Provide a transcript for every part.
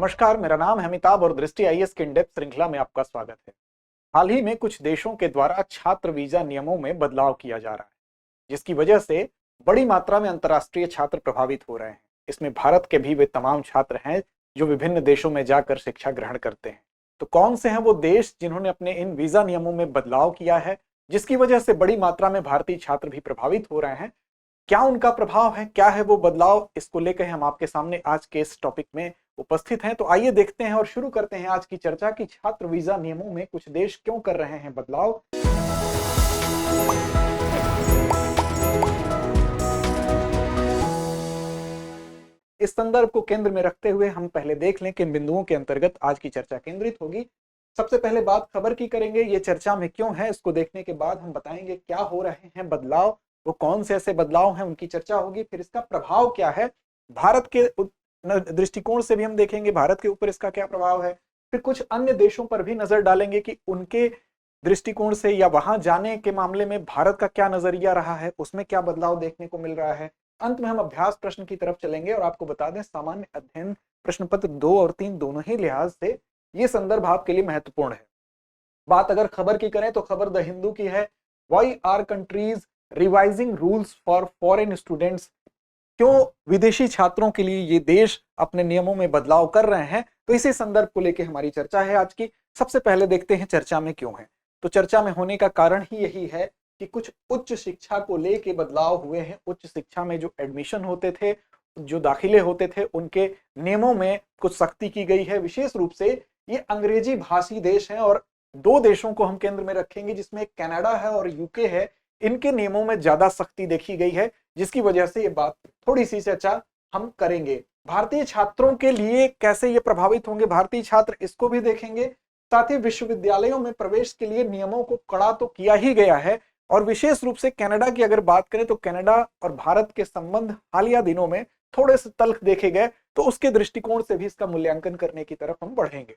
नमस्कार, मेरा नाम है अमिताभ और दृष्टि आईएएस के इन-डेप्थ श्रृंखला में आपका स्वागत है। हाल ही में कुछ देशों के द्वारा छात्र वीजा नियमों में बदलाव किया जा रहा है, जिसकी वजह से बड़ी मात्रा में अंतर्राष्ट्रीय छात्र प्रभावित हो रहे हैं। इसमें भारत के भी वे तमाम छात्र हैं जो विभिन्न देशों में जाकर शिक्षा ग्रहण करते हैं। तो कौन से हैं वो देश जिन्होंने अपने इन वीजा नियमों में बदलाव किया है, जिसकी वजह से बड़ी मात्रा में भारतीय छात्र भी प्रभावित हो रहे हैं? क्या उनका प्रभाव है, क्या है वो बदलाव? इसको लेकर हम आपके सामने आज के इस टॉपिक में उपस्थित हैं। तो आइए देखते हैं और शुरू करते हैं आज की चर्चा कि छात्र वीजा नियमों में कुछ देश क्यों कर रहे हैं बदलाव। इस संदर्भ को केंद्र में रखते हुए हम पहले देख लें कि इन बिंदुओं के अंतर्गत आज की चर्चा केंद्रित होगी। सबसे पहले बात खबर की करेंगे, ये चर्चा में क्यों है, इसको देखने के बाद हम बताएंगे क्या हो रहे हैं बदलाव, वो कौन से ऐसे बदलाव हैं, उनकी चर्चा होगी। फिर इसका प्रभाव क्या है, भारत के दृष्टिकोण से भी हम देखेंगे भारत के ऊपर इसका क्या प्रभाव है। फिर कुछ अन्य देशों पर भी नजर डालेंगे कि उनके दृष्टिकोण से या वहां जाने के मामले में भारत का क्या नजरिया रहा है, उसमें क्या बदलाव देखने को मिल रहा है। अंत में हम अभ्यास प्रश्न की तरफ चलेंगे और आपको बता दें सामान्य अध्ययन प्रश्न पत्र 2 और 3 दोनों ही लिहाज से ये संदर्भ आपके लिए महत्वपूर्ण है। बात अगर खबर की करें तो खबर द हिंदू की है, why are countries revising rules for foreign students. क्यों विदेशी छात्रों के लिए ये देश अपने नियमों में बदलाव कर रहे हैं, तो इसी संदर्भ को लेकर हमारी चर्चा है आज की। सबसे पहले देखते हैं चर्चा में क्यों है। तो चर्चा में होने का कारण ही यही है कि कुछ उच्च शिक्षा को लेके बदलाव हुए हैं। उच्च शिक्षा में जो एडमिशन होते थे, जो दाखिले होते थे, उनके नियमों में कुछ सख्ती की गई है। विशेष रूप से ये अंग्रेजी भाषी देश हैं और दो देशों को हम केंद्र में रखेंगे जिसमें कनाडा है और यूके है। इनके नियमों में ज्यादा सख्ती देखी गई है, जिसकी वजह से ये बात थोड़ी सी चर्चा हम करेंगे। भारतीय छात्रों के लिए कैसे ये प्रभावित होंगे भारतीय छात्र, इसको भी देखेंगे। साथ ही विश्वविद्यालयों में प्रवेश के लिए नियमों को कड़ा तो किया ही गया है और विशेष रूप से कनाडा की अगर बात करें तो कनाडा और भारत के संबंध हालिया दिनों में थोड़े से तल्ख देखे गए, तो उसके दृष्टिकोण से भी इसका मूल्यांकन करने की तरफ हम बढ़ेंगे।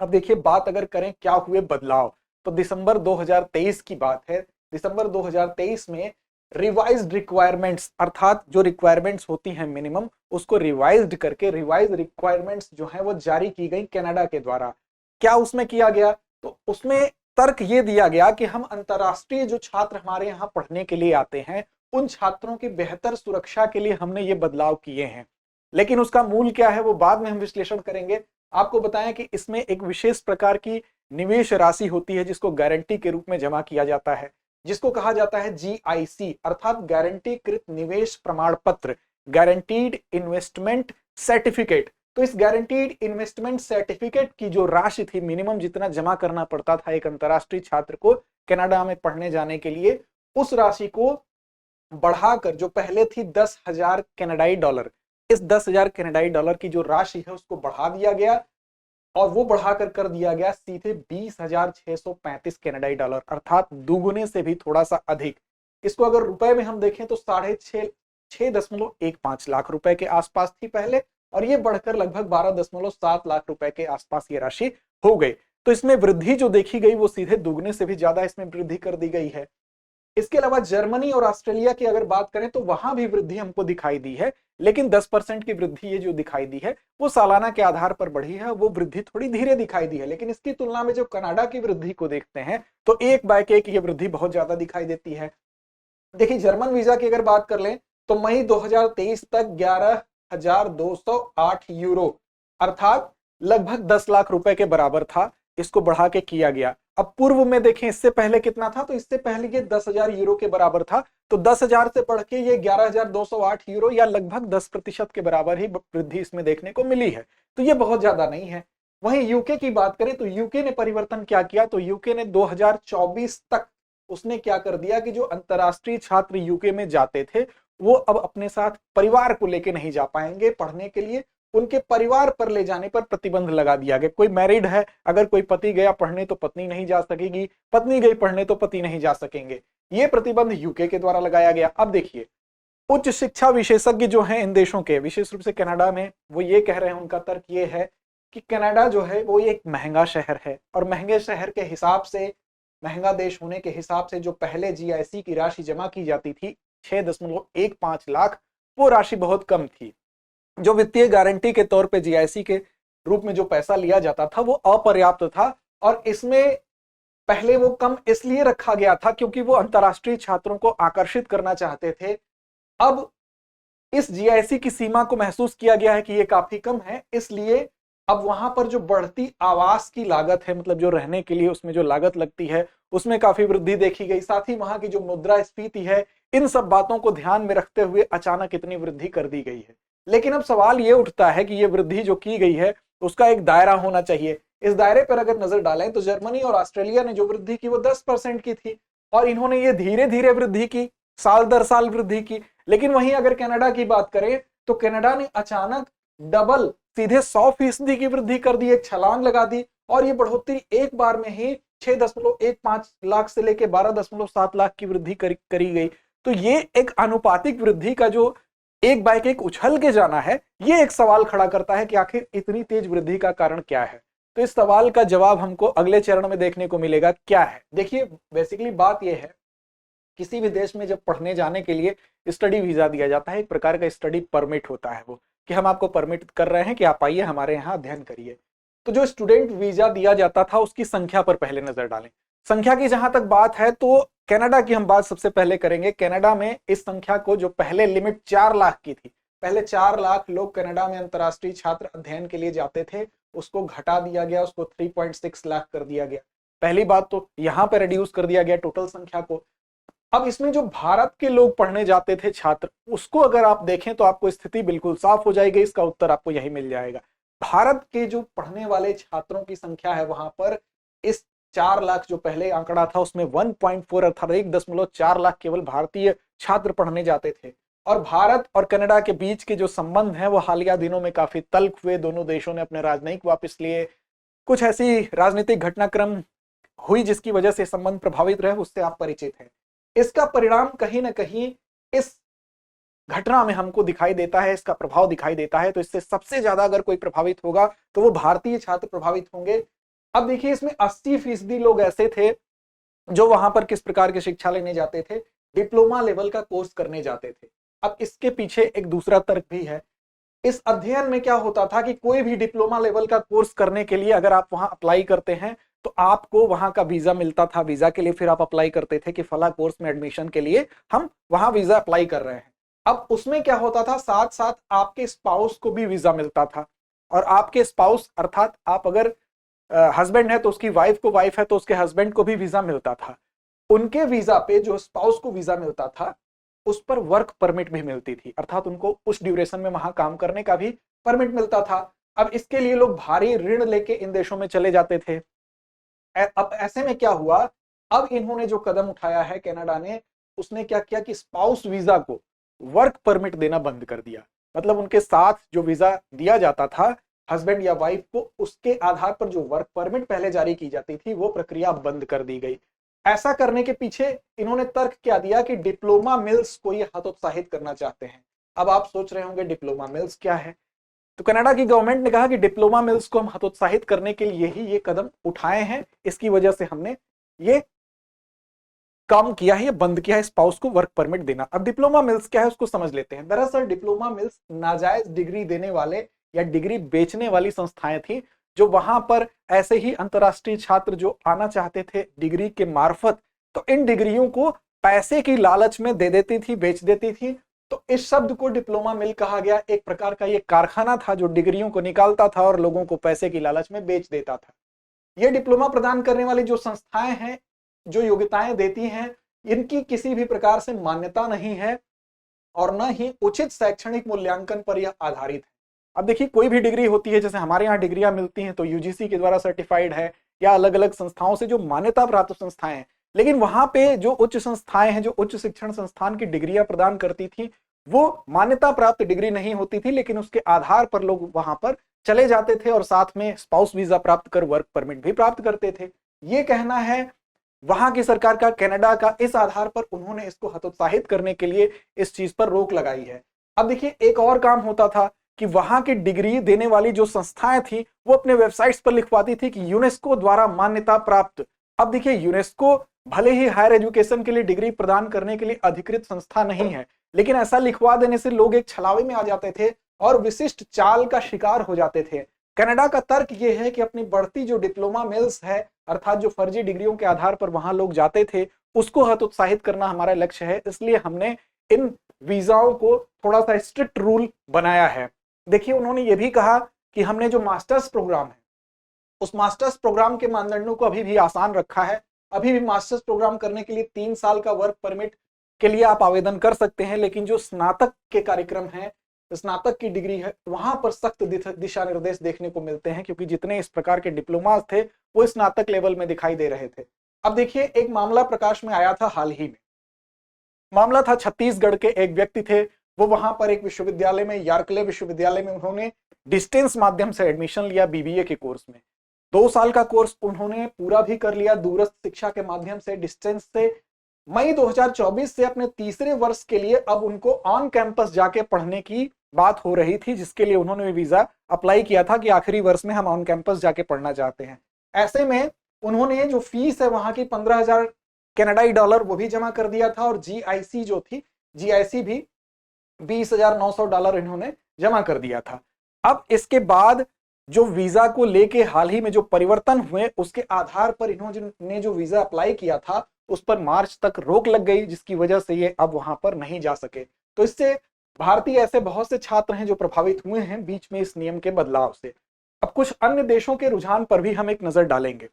अब देखिए, बात अगर करें क्या हुए बदलाव, तो दिसंबर 2023 की बात है। दिसंबर 2023 में रिवाइज्ड रिक्वायरमेंट्स, अर्थात जो रिक्वायरमेंट्स होती हैं मिनिमम, उसको रिवाइज्ड करके रिवाइज्ड रिक्वायरमेंट्स जो है वो जारी की गई कनाडा के द्वारा। क्या उसमें किया गया, तो उसमें तर्क ये दिया गया कि हम अंतर्राष्ट्रीय जो छात्र हमारे यहाँ पढ़ने के लिए आते हैं, उन छात्रों की बेहतर सुरक्षा के लिए हमने ये बदलाव किए हैं। लेकिन उसका मूल क्या है वो बाद में हम विश्लेषण करेंगे। आपको बताएं कि इसमें एक विशेष प्रकार की निवेश राशि होती है जिसको गारंटी के रूप में जमा किया जाता है, जिसको कहा जाता है GIC, अर्थात गारंटीकृत निवेश प्रमाण पत्र, गारंटीड इन्वेस्टमेंट सर्टिफिकेट। तो इस गारंटीड इन्वेस्टमेंट सर्टिफिकेट की जो राशि थी, मिनिमम जितना जमा करना पड़ता था एक अंतर्राष्ट्रीय छात्र को कनाडा में पढ़ने जाने के लिए, उस राशि को बढ़ाकर जो पहले थी 10,000 कनाडाई डॉलर, इस 10,000 कनाडाई डॉलर की जो राशि है उसको बढ़ा दिया गया और वो बढ़ाकर कर दिया गया सीधे 20,635 कनाडाई डॉलर, अर्थात दुगुने से भी थोड़ा सा अधिक। इसको अगर रुपए में हम देखें तो 6.15 लाख रुपए के आसपास थी पहले, और ये बढ़कर लगभग 12.7 लाख रुपए के आसपास ये राशि हो गई। तो इसमें वृद्धि जो देखी गई वो सीधे दुगने से भी ज्यादा इसमें वृद्धि कर दी गई है। इसके अलावा जर्मनी और ऑस्ट्रेलिया की अगर बात करें तो वहां भी वृद्धि हमको दिखाई दी है, लेकिन 10% की वृद्धि ये जो दिखाई दी है वो सालाना के आधार पर बढ़ी है। वो वृद्धि थोड़ी धीरे दिखाई दी है, लेकिन इसकी तुलना में जो कनाडा की वृद्धि को देखते हैं तो एक बाय एक ये वृद्धि बहुत ज्यादा दिखाई देती है। देखिए, जर्मन वीजा की अगर बात कर लें तो मई 2023 तक 11,208 यूरो, अर्थात लगभग 10 लाख रुपए के बराबर था, इसको बढ़ा के किया गया। अब पूर्व में देखें इससे पहले कितना था, तो इससे पहले ये 10,000 यूरो के बराबर था। तो 10,000 से बढ़ के ये 11,208 यूरो या लगभग 10% के बराबर ही वृद्धि इसमें देखने को मिली है। तो ये बहुत ज्यादा नहीं है। वहीं यूके की बात करें तो यूके ने परिवर्तन क्या किया, तो यूके ने 2024 तक उसने क्या कर दिया कि जो अंतर्राष्ट्रीय छात्र यूके में जाते थे वो अब अपने साथ परिवार को लेके नहीं जा पाएंगे पढ़ने के लिए। उनके परिवार पर ले जाने पर प्रतिबंध लगा दिया गया। कोई मैरिड है, अगर कोई पति गया पढ़ने तो पत्नी नहीं जा सकेगी, पत्नी गई पढ़ने तो पति नहीं जा सकेंगे। ये प्रतिबंध यूके के द्वारा लगाया गया। अब देखिए, उच्च शिक्षा विशेषज्ञ जो हैं इन देशों के, विशेष रूप से कनाडा में, वो ये कह रहे हैं, उनका तर्क ये है कि कनाडा जो है वो एक महंगा शहर है और महंगे शहर के हिसाब से, महंगा देश होने के हिसाब से जो पहले GIC की राशि जमा की जाती थी 6.15 लाख, वो राशि बहुत कम थी। जो वित्तीय गारंटी के तौर पे GIC के रूप में जो पैसा लिया जाता था वो अपर्याप्त था, और इसमें पहले वो कम इसलिए रखा गया था क्योंकि वो अंतर्राष्ट्रीय छात्रों को आकर्षित करना चाहते थे। अब इस जीआईसी की सीमा को महसूस किया गया है कि ये काफी कम है, इसलिए अब वहां पर जो बढ़ती आवास की लागत है, मतलब जो रहने के लिए उसमें जो लागत लगती है, उसमें काफी वृद्धि देखी गई। साथ ही वहां की जो मुद्रास्फीति है, इन सब बातों को ध्यान में रखते हुए अचानक इतनी वृद्धि कर दी गई है। लेकिन अब सवाल ये उठता है कि ये वृद्धि जो की गई है उसका एक दायरा होना चाहिए। इस दायरे पर अगर नजर डालें तो जर्मनी और ऑस्ट्रेलिया ने जो वृद्धि की वो 10% की थी, और इन्होंने ये धीरे धीरे वृद्धि की, साल दर साल वृद्धि की। लेकिन वहीं अगर कनाडा की बात करें तो कनाडा ने अचानक डबल, सीधे 100% की वृद्धि कर दी, एक छलांग लगा दी, और ये बढ़ोतरी एक बार में ही 6.15 लाख से लेकर 12.7 लाख की वृद्धि करी गई। तो ये एक आनुपातिक वृद्धि का जो एक बाइक एक उछल के जाना है, ये एक सवाल खड़ा करता है कि आखिर इतनी तेज वृद्धि का कारण क्या है। तो इस सवाल का जवाब हमको अगले चरण में देखने को मिलेगा क्या है। देखिए, बेसिकली बात यह है, किसी भी देश में जब पढ़ने जाने के लिए स्टडी वीजा दिया जाता है, एक प्रकार का स्टडी परमिट होता है, वो कि हम आपको परमिट कर रहे हैं कि आप आइए हमारे यहाँ अध्ययन करिए। तो जो स्टूडेंट वीजा दिया जाता था उसकी संख्या पर पहले नजर डालें। संख्या की जहां तक बात है तो कनाडा की हम बात सबसे पहले करेंगे। कनाडा में इस संख्या को, जो पहले लिमिट 4 लाख की थी, पहले 4 लाख लोग कनाडा में अंतर्राष्ट्रीय छात्र अध्ययन के लिए जाते थे, उसको घटा दिया गया, उसको 3.6 लाख कर दिया गया। पहली बात तो यहां पर रिड्यूस कर दिया गया टोटल संख्या को। अब इसमें जो भारत के लोग पढ़ने जाते थे छात्र, उसको अगर आप देखें तो आपको स्थिति बिल्कुल साफ हो जाएगी। इसका उत्तर आपको यही मिल जाएगा। भारत के जो पढ़ने वाले छात्रों की संख्या है वहां पर, इस 4 लाख जो पहले आंकड़ा था उसमें 1.4 अर्थात 1.4 लाख केवल भारतीय छात्र पढ़ने जाते थे। और भारत और कनाडा के बीच के जो संबंध है वो हालिया दिनों में काफी तल्ख हुए। दोनों देशों ने अपने राजनयिक वापस लिए, कुछ ऐसी राजनीतिक घटनाक्रम हुई जिसकी वजह से संबंध प्रभावित रहे, उससे आप परिचित हैं। इसका परिणाम कहीं ना कहीं इस घटना में हमको दिखाई देता है, इसका प्रभाव दिखाई देता है। तो इससे सबसे ज्यादा अगर कोई प्रभावित होगा तो वो भारतीय छात्र प्रभावित होंगे। अब देखिए, इसमें 80% लोग ऐसे थे जो वहां पर किस प्रकार की शिक्षा लेने जाते थे, डिप्लोमा लेवल का कोर्स करने जाते थे। अब इसके पीछे एक दूसरा तर्क भी है। इस अध्ययन में क्या होता था कि कोई भी डिप्लोमा लेवल का कोर्स करने के लिए अगर आप वहां अप्लाई करते हैं तो आपको वहां का वीजा मिलता था। वीजा के लिए फिर आप अप्लाई करते थे कि फला कोर्स में एडमिशन के लिए हम वहां वीजा अप्लाई कर रहे हैं। अब उसमें क्या होता था, साथ साथ आपके स्पाउस को भी वीजा मिलता था। और आपके स्पाउस अर्थात आप अगर हस्बैंड है तो उसकी वाइफ को, वाइफ है तो उसके हस्बैंड को भी वीजा मिलता था। उनके वीजा पे जो स्पाउस को वीजा मिलता था उस पर वर्क परमिट भी मिलती थी, अर्थात उनको उस ड्यूरेशन में वहां काम करने का भी परमिट मिलता था। अब इसके लिए लोग भारी ऋण लेके इन देशों में चले जाते थे। अब ऐसे में क्या हुआ, अब इन्होंने जो कदम उठाया है कनाडा ने, उसने क्या किया कि स्पाउस वीजा को वर्क परमिट देना बंद कर दिया। मतलब उनके साथ जो वीजा दिया जाता था हस्बैंड या वाइफ को, उसके आधार पर जो वर्क परमिट पहले जारी की जाती थी वो प्रक्रिया बंद कर दी गई। ऐसा करने के पीछे इन्होंने तर्क क्या दिया कि डिप्लोमा मिल्स को ये हतोत्साहित करना चाहते हैं। अब आप सोच रहे होंगे डिप्लोमा मिल्स क्या है, तो कनाडा की गवर्नमेंट ने कहा कि डिप्लोमा मिल्स को हम हतोत्साहित करने के लिए ही ये कदम उठाए हैं, इसकी वजह से हमने ये काम किया है, ये बंद किया है स्पाउस को वर्क परमिट देना। अब डिप्लोमा मिल्स क्या है उसको समझ लेते हैं। दरअसल डिप्लोमा मिल्स नाजायज डिग्री देने वाले या डिग्री बेचने वाली संस्थाएं थी, जो वहां पर ऐसे ही अंतर्राष्ट्रीय छात्र जो आना चाहते थे डिग्री के मार्फत, तो इन डिग्रियों को पैसे की लालच में दे देती थी, बेच देती थी। तो इस शब्द को डिप्लोमा मिल कहा गया। एक प्रकार का ये कारखाना था जो डिग्रियों को निकालता था और लोगों को पैसे की लालच में बेच देता था। ये डिप्लोमा प्रदान करने वाली जो संस्थाएं हैं, जो योग्यताएं देती हैं, इनकी किसी भी प्रकार से मान्यता नहीं है और न ही उचित शैक्षणिक मूल्यांकन पर यह आधारित है। अब देखिए, कोई भी डिग्री होती है, जैसे हमारे यहाँ डिग्रियां मिलती हैं तो यूजीसी के द्वारा सर्टिफाइड है या अलग अलग संस्थाओं से जो मान्यता प्राप्त संस्थाएं हैं। लेकिन वहां पे जो उच्च संस्थाएं हैं, जो उच्च शिक्षण संस्थान की डिग्रियां प्रदान करती थी, वो मान्यता प्राप्त डिग्री नहीं होती थी, लेकिन उसके आधार पर लोग वहां पर चले जाते थे और साथ में स्पाउस वीजा प्राप्त कर वर्क परमिट भी प्राप्त करते थे। ये कहना है वहां की सरकार का, कनाडा का। इस आधार पर उन्होंने इसको हतोत्साहित करने के लिए इस चीज पर रोक लगाई है। अब देखिए, एक और काम होता था कि वहां की डिग्री देने वाली जो संस्थाएं थी वो अपने वेबसाइट्स पर लिखवाती थी कि यूनेस्को द्वारा मान्यता प्राप्त। अब देखिए, यूनेस्को भले ही हायर एजुकेशन के लिए डिग्री प्रदान करने के लिए अधिकृत संस्था नहीं है, लेकिन ऐसा लिखवा देने से लोग एक छलावे में आ जाते थे और विशिष्ट चाल का शिकार हो जाते थे। कनाडा का तर्क यह है कि अपनी बढ़ती जो डिप्लोमा मिल्स है, अर्थात जो फर्जी डिग्रियों के आधार पर वहां लोग जाते थे, उसको हतोत्साहित करना हमारा लक्ष्य है, इसलिए हमने इन वीजाओं को थोड़ा सा स्ट्रिक्ट रूल बनाया है। देखिए, उन्होंने ये भी कहा कि हमने जो मास्टर्स प्रोग्राम है, उस मास्टर्स प्रोग्राम के मानदंडों को अभी भी आसान रखा है। अभी भी मास्टर्स प्रोग्राम करने के लिए 3 साल का वर्क परमिट के लिए आप आवेदन कर सकते हैं, लेकिन जो स्नातक के कार्यक्रम है, स्नातक की डिग्री है, वहां पर सख्त दिशा निर्देश देखने को मिलते हैं, क्योंकि जितने इस प्रकार के डिप्लोमा थे वो स्नातक लेवल में दिखाई दे रहे थे। अब देखिए, एक मामला प्रकाश में आया था हाल ही में। मामला था छत्तीसगढ़ के एक व्यक्ति थे, वो वहां पर एक विश्वविद्यालय में, यार्कले विश्वविद्यालय में उन्होंने डिस्टेंस माध्यम से एडमिशन लिया बीबीए के कोर्स में। 2 साल का कोर्स उन्होंने पूरा भी कर लिया दूरस्थ शिक्षा के माध्यम से, डिस्टेंस से। मई 2024 से अपने तीसरे वर्ष के लिए अब उनको ऑन कैंपस जाके पढ़ने की बात हो रही थी, जिसके लिए उन्होंने वीजा अप्लाई किया था कि आखिरी वर्ष में हम ऑन कैंपस जाके पढ़ना चाहते हैं। ऐसे में उन्होंने जो फीस है वहां की 15,000 कनाडाई डॉलर वो भी जमा कर दिया था, और जीआईसी जो थी, जीआईसी भी $20,900 इन्होंने जमा कर दिया था। अब इसके बाद जो वीजा को लेके हाल ही में जो परिवर्तन हुए, उसके आधार पर इन्होंने जो वीजा अप्लाई किया था उस पर मार्च तक रोक लग गई, जिसकी वजह से ये अब वहां पर नहीं जा सके। तो इससे भारतीय ऐसे बहुत से छात्र हैं जो प्रभावित हुए हैं बीच में इस नियम के बदलाव से। अब कुछ अन्य देशों के रुझान पर भी हम एक नजर डालेंगे।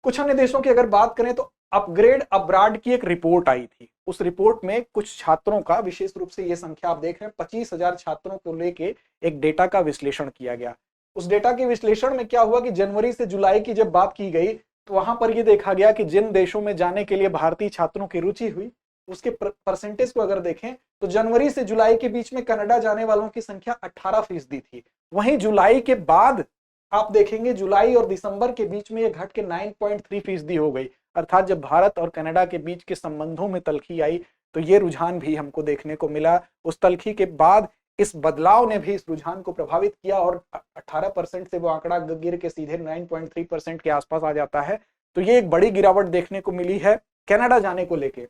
कुछ अन्य देशों की अगर बात करें तो अपग्रेड अब्रॉड की एक रिपोर्ट आई थी। उस रिपोर्ट में कुछ छात्रों का, विशेष रूप से ये संख्या आप देख रहे हैं, 25,000 छात्रों को लेके एक डेटा का विश्लेषण किया गया। उस डेटा के विश्लेषण में क्या हुआ कि जनवरी से जुलाई की जब बात की गई तो वहां पर यह देखा गया कि जिन देशों में जाने के लिए भारतीय छात्रों की रुचि हुई, उसके परसेंटेज को अगर देखें तो जनवरी से जुलाई के बीच में कनाडा जाने वालों की संख्या 18% थी। वहीं जुलाई के बाद आप देखेंगे, जुलाई और दिसंबर के बीच में यह घट के 9.3% हो गई। अर्थात जब भारत और कनाडा के बीच के संबंधों में तल्खी आई तो ये रुझान भी हमको देखने को मिला। उस तल्खी के बाद इस बदलाव ने भी इस रुझान को प्रभावित किया और 18% से वो आंकड़ा गिर के सीधे 9.3% के आसपास आ जाता है। तो ये एक बड़ी गिरावट देखने को मिली है कनाडा जाने को लेके।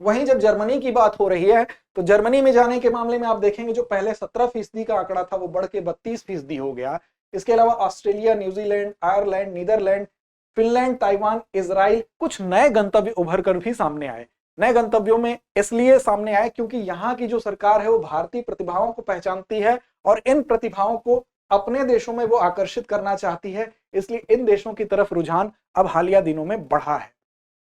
वहीं जब जर्मनी की बात हो रही है तो जर्मनी में जाने के मामले में आप देखेंगे जो पहले 17% का आंकड़ा था वो बढ़ के 32% हो गया। इसके अलावा Australia, New Zealand, Ireland, Netherland, Finland, Taiwan, Israel, कुछ नए गंतव्य उभर कर भी सामने आए। नए गंतव्यों में इसलिए सामने आए क्योंकि यहाँ की जो सरकार है वो भारतीय प्रतिभाओं को पहचानती है और इन प्रतिभाओं को अपने देशों में वो आकर्षित करना चाहती है, इसलिए इन देशों की तरफ रुझान अब हालिया दिनों में बढ़ा है।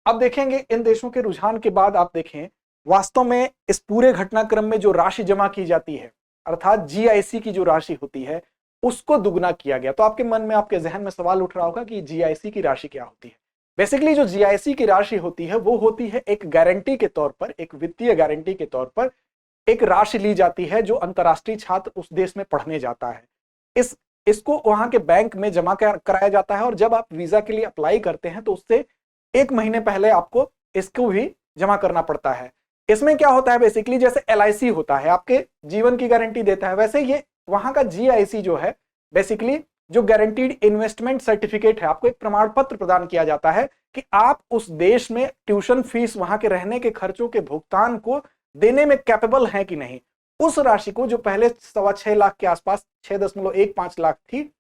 अब देखेंगे इन देशों के रुझान के बाद आप देखें वास्तव में इस पूरे घटनाक्रम में जो राशि जमा की जाती है, अर्थात जीआईसी की जो राशि होती है उसको दुगना किया गया। तो आपके मन में, आपके जहन में सवाल उठ रहा होगा कि जीआईसी की राशि क्या होती है। बेसिकली जो जीआईसी की राशि होती है वो होती है एक गारंटी के तौर पर, एक वित्तीय गारंटी के तौर पर एक राशि ली जाती है जो अंतर्राष्ट्रीय छात्र उस देश में पढ़ने जाता है। इसको वहां के बैंक में जमा कराया जाता है और जब आप वीजा के लिए अप्लाई करते हैं तो उससे 1 महीने पहले आपको इसको भी जमा करना पड़ता है। इसमें क्या होता है, बेसिकली जैसे एलआईसी होता है, आपके जीवन की गारंटी देता है, वैसे ये वहां का जीआईसी जो है बेसिकली जो गारंटीड इन्वेस्टमेंट सर्टिफिकेट है, आपको एक प्रमाण पत्र प्रदान किया जाता है कि आप उस देश में ट्यूशन फीस, वहां के रहने के खर्चों के भुगतान को देने में कैपेबल हैं कि नहीं। उस राशि को जो पहले 6.25 लाख के आसपास 6.15 लाख थी,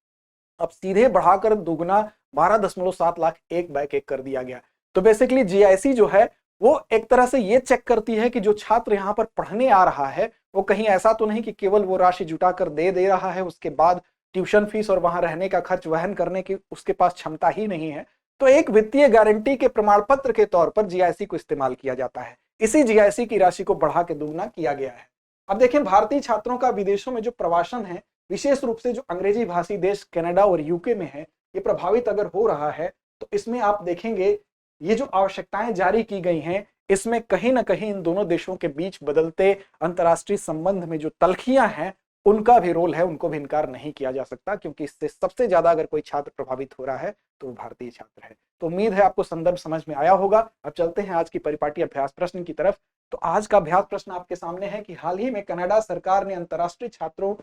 अब सीधे बढ़ाकर दुगना 12.7 लाख एक बैक एक कर दिया गया। तो बेसिकली जीआईसी जो है वो एक तरह से ये चेक करती है कि जो छात्र यहाँ पर पढ़ने आ रहा है वो कहीं ऐसा तो नहीं कि केवल वो राशि जुटाकर दे रहा है, उसके बाद ट्यूशन फीस और वहां रहने का खर्च वहन करने की उसके पास क्षमता ही नहीं है। तो एक वित्तीय गारंटी के प्रमाण पत्र के तौर पर जीआईसी को इस्तेमाल किया जाता है। इसी जीआईसी की राशि को बढ़ा के दुगना किया गया है। अब देखें, भारतीय छात्रों का विदेशों में जो प्रवासन है, विशेष रूप से जो अंग्रेजी भाषी देश कनाडा और यूके में है, ये प्रभावित अगर हो रहा है तो इसमें आप देखेंगे ये जो आवश्यकताएं जारी की गई हैं, इसमें कहीं ना कहीं इन दोनों देशों के बीच बदलते अंतर्राष्ट्रीय संबंध में जो तल्खियां हैं उनका भी रोल है, उनको भी इनकार नहीं किया जा सकता, क्योंकि इससे सबसे ज्यादा अगर कोई छात्र प्रभावित हो रहा है तो वो भारतीय छात्र है। तो उम्मीद है आपको संदर्भ समझ में आया होगा। अब चलते हैं आज की परिपाटी अभ्यास प्रश्न की तरफ। तो आज का अभ्यास प्रश्न आपके सामने है कि हाल ही में कनाडा सरकार ने अंतर्राष्ट्रीय छात्रों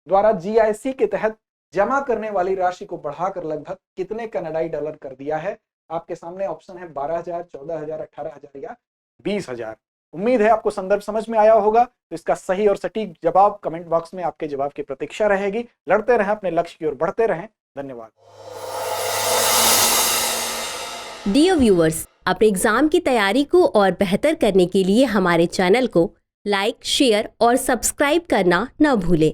द्वारा जीआईसी के तहत जमा करने वाली राशि को बढ़ाकर लगभग कितने कनाडाई डॉलर कर दिया है। आपके सामने ऑप्शन है 12,000, 14,000, 18,000 या 20,000। उम्मीद है आपको संदर्भ समझ में आया होगा। तो इसका सही और सटीक जवाब कमेंट बॉक्स में आपके जवाब की प्रतीक्षा रहेगी। लड़ते रहें, अपने लक्ष्य की ओर बढ़ते रहें। धन्यवाद। डियर व्यूअर्स, अपने एग्जाम की तैयारी को और बेहतर करने के लिए हमारे चैनल को लाइक, शेयर और सब्सक्राइब करना न भूलें।